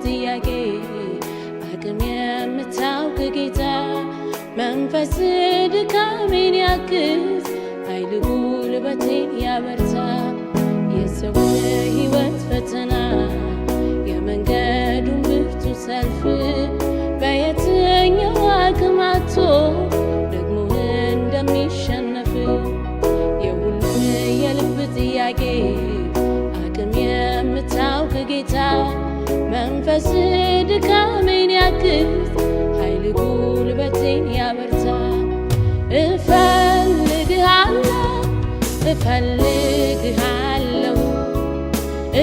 ጥያቄ አቅም የምታውቅ ጌታ መንፈስ ድካሜን ያግዝ ኃይል ጉልበቴን ያበርታ የሰው ሕይወት ፈተና የመንገዱን ብርቱ ሰልፍ በየትኛው አቅም አጥቶ ደግሞ እንደሚሸነፍ የሁሉም የልብ ጥያቄ አቅም የምታውቅ ጌታ መንፈስ ድካሜን ያግዝ ኃይል ጉልበቴን ያበርታ እፈልግሃለሁ እፈልግሃለሁ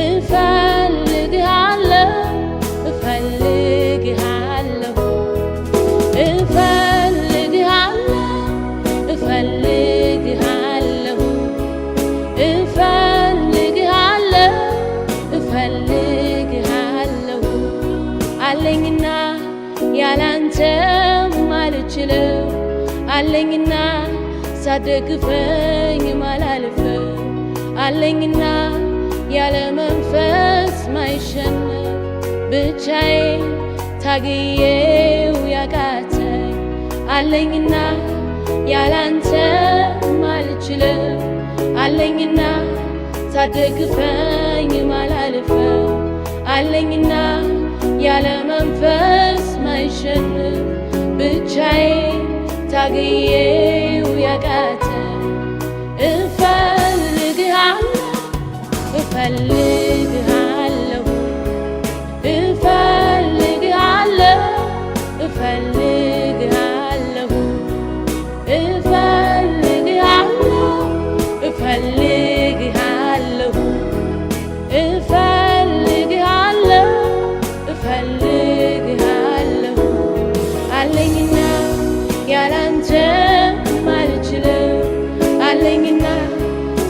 እፈልግሃለሁ እፈልግሃለሁ እፈልግሃለሁ እፈልግሃለሁ እፈልግሃለሁ እፈልግሃለሁ አለኝና ያላንተ ማልችለው አለኝና ሳትደግፈኝ ማላልፈው አለኝና ያለ መንፈስ ማይሸነፍ ብቻዬን ታግዬው ያቃተኝ አለኝና ያላንተ ማልችለው አለኝና ሳትደግፈኝ ማላልፈው አለኝና ያለ መንፈስ ማይሸነፍ ብቻዬን ታግዬው ያቃተኝ እፈልግሃለሁ እፈልግሃለሁ እፈልግሃለሁ እፈልግሃለሁ እፈልግሃለሁ እፈልግሃለሁ እፈልግሃለሁ እፈልግሃለሁ አለኝና ያላንተ ማልችለው አለኝና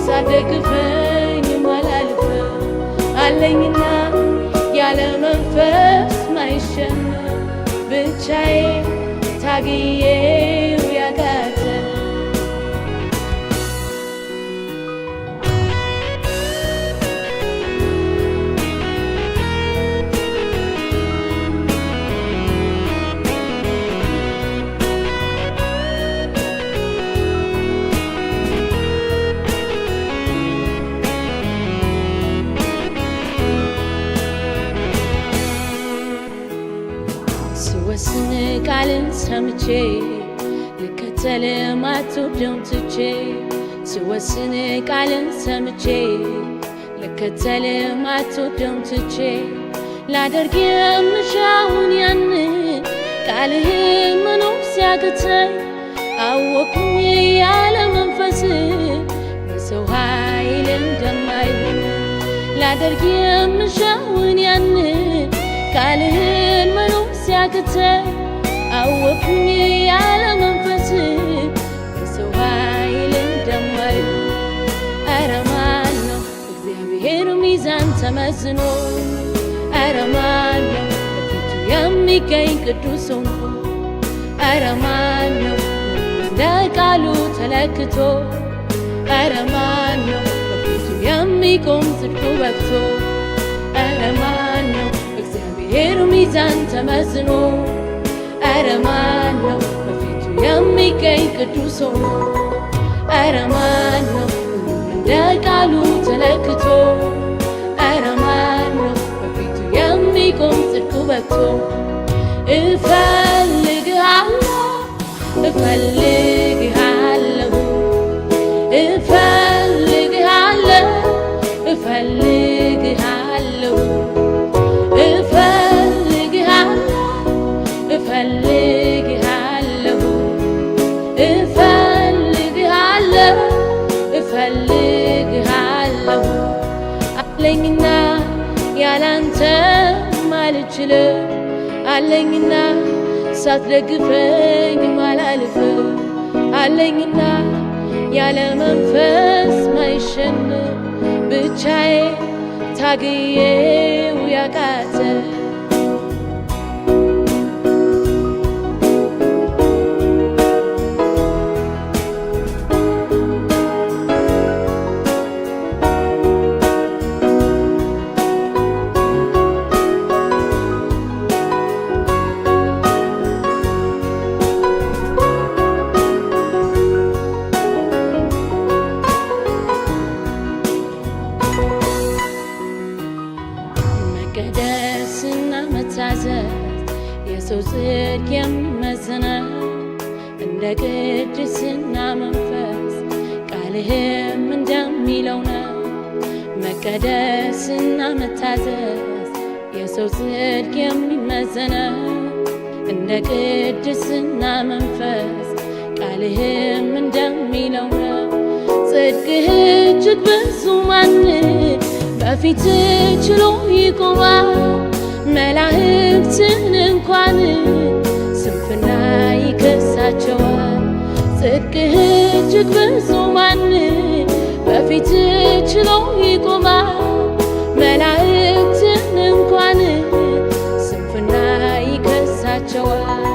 ሳትደግፈኝ ማላልፈው አለኝና ያለ መንፈስ ማይሸነፍ ብቻዬን ታግዬው ያቃተኝ ስወስን ቃልን ሰምቼ ልከተል ማትወደውን ትቼ ስወስን ቃልን ሰምቼ ልከተል ማትወደውን ትቼ ላደርግ የምሻውን ያንን ቃልህን መኖር ሲያቅተኝ አወኩኝ ያለ መንፈስ በሰው ኃይል እንደማይሆን ላደርግ የምሻውን ያንን ቃልህን መኖር ሲያቅተኝ አወኩኝ ያለ መንፈስ በሰው ኃይል እንደማይሆን ኧረ ማን ነው እግዚአብሔር ሚዛን ተመዝኖ ኧረ ማን ነው በፊቱ የሚገኝ ቅዱስ ሆኖ ኧረ ማን ነው እንደ ቃሉ ተለክቶ ኧረ ማን ነው በፊቱ የሚቆም ጽድቁ በቅቶ ኧረ ማን ነው እግዚአብሔር ሚዛን ተመዝኖ ኧረ ማን ነው በፊቱ የሚገኝ ቅዱስ ሆኖ ኧረ ማን ነው እንደ ቃሉ ተለክቶ ኧረ ማን ነው በፊቱ የሚቆም ጽድቁ በቅቶ እፈልግሃለሁ እፈልግሃለሁ እፈልግሃለሁ እፈልግሃለሁ እፈልግሃለሁ እፈልግሃለሁ እፈልግሃለሁ አለኝና ያላንተ ማልችለው አለኝና ሳትደግፈኝ ማላልፈው አለኝና ያለ መንፈስ ማይሸነፍ ብቻዬን ታግዬው ያቃተኝ መታዘዝ የሰው ጽድቅ የሚመዘነው እንደ ቅድስና መንፈስ ቃልህም እንደሚለው ነው። መቀደስና መታዘዝ የሰው ጽድቅ የሚመዘነው እንደ ቅድስና መንፈስ ቃልህም እንደሚለው ነው። ጽድቅህ እጅግ ብዙ ማን በፊት ችሎ ይቆማል? መላእክትን እንኳን ስንፍና ይከሳቸዋል። ጽድቅህ እጅግ ብዙ ማን በፊት ችሎ ይቆማል? መላእክትን እንኳን ስንፍና ይከሳቸዋል።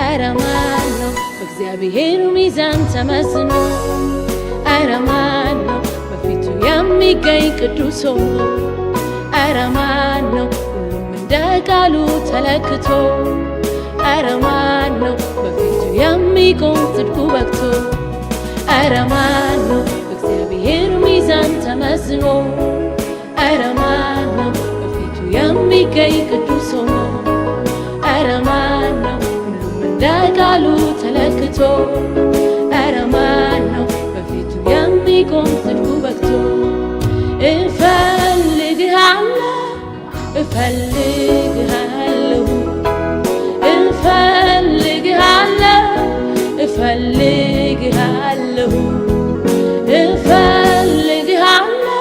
ኧረ ማን ነው በእግዚአብሔር ሚዛን ተመዝኖ? ኧረ ማን ነው በፊቱ የሚገኝ ቅዱስ ሆኖ? ኧረ ማን ነው ሁሉም እንደ ቃሉ ተለክቶ? ኧረ ማን ነው በፊቱ የሚቆም ጽድቁ በግቶ? ኧረ ማን ነው በእግዚአብሔር ሚዛን ተመዝኖ? ኧረ ማን ነው በፊቱ የሚገኝ ቅዱስ ሆኖ? ኧረ ማን ነው ሁሉም እንደ ቃሉ ተለክቶ? ኧረ ማን ነው በፊቱ የሚቆም ጽድቁ በግቶ? እፈልግሃለሁ እፈልግሃለሁ እፈልግሃለሁ እፈልግሃለሁ እፈልግሃለሁ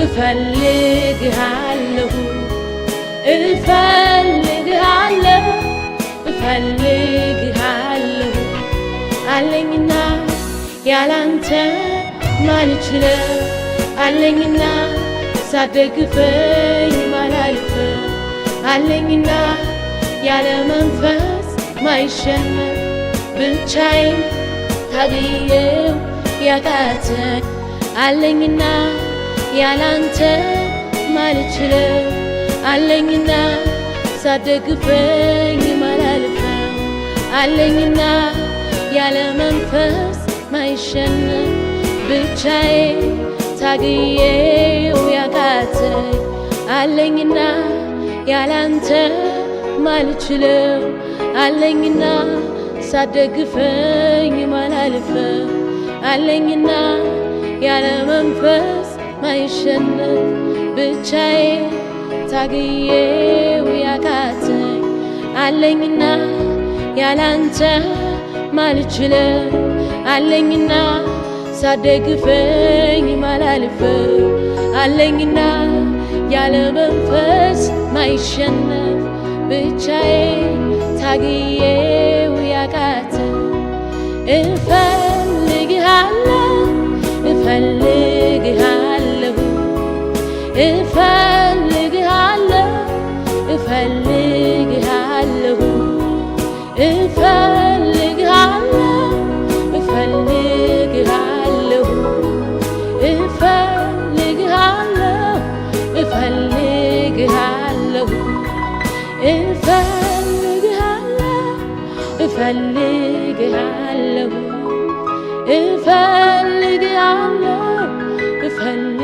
እፈልግሃለሁ እፈልግሃለሁ እፈልግሃለሁ አለኝና ያላንተ ማልችለው አለኝና ሳትደግፈኝ ማላልፍ አለኝና ያለ መንፈስ ማይሸነፍ ብቻዬን ታግዬው ያቃተኝ አለኝና ያላንተ ማልችለው አለኝና ሳትደግፈኝ ማላልፍ አለኝና ያለ መንፈስ ማይሸነፍ ብቻዬን ታግዬው ያቃተኝ አለኝና ያላንተ ማልችለው አለኝና ሳትደግፈኝ ማላልፍ አለኝና ያለ መንፈስ ማይሸነፍ ብቻዬን ታግዬው ያቃተኝ አለኝና ያላንተ ማልችለው አለኝና ሳትደግፈኝ ማላልፍ አለኝና ያለ መንፈስ ማይሸነፍ ብቻዬን ታግዬው ያቃተኝ እፈልግሃለሁ እፈልግሃለሁ እፈልግሃለሁ እፈልግሃለሁ እፈልግሃለሁ እፈልግሃለሁ እፈልግሃለሁ እፈልግሃለሁ እፈልግሃለሁ እፈልግሃለሁ እፈልግሃለሁ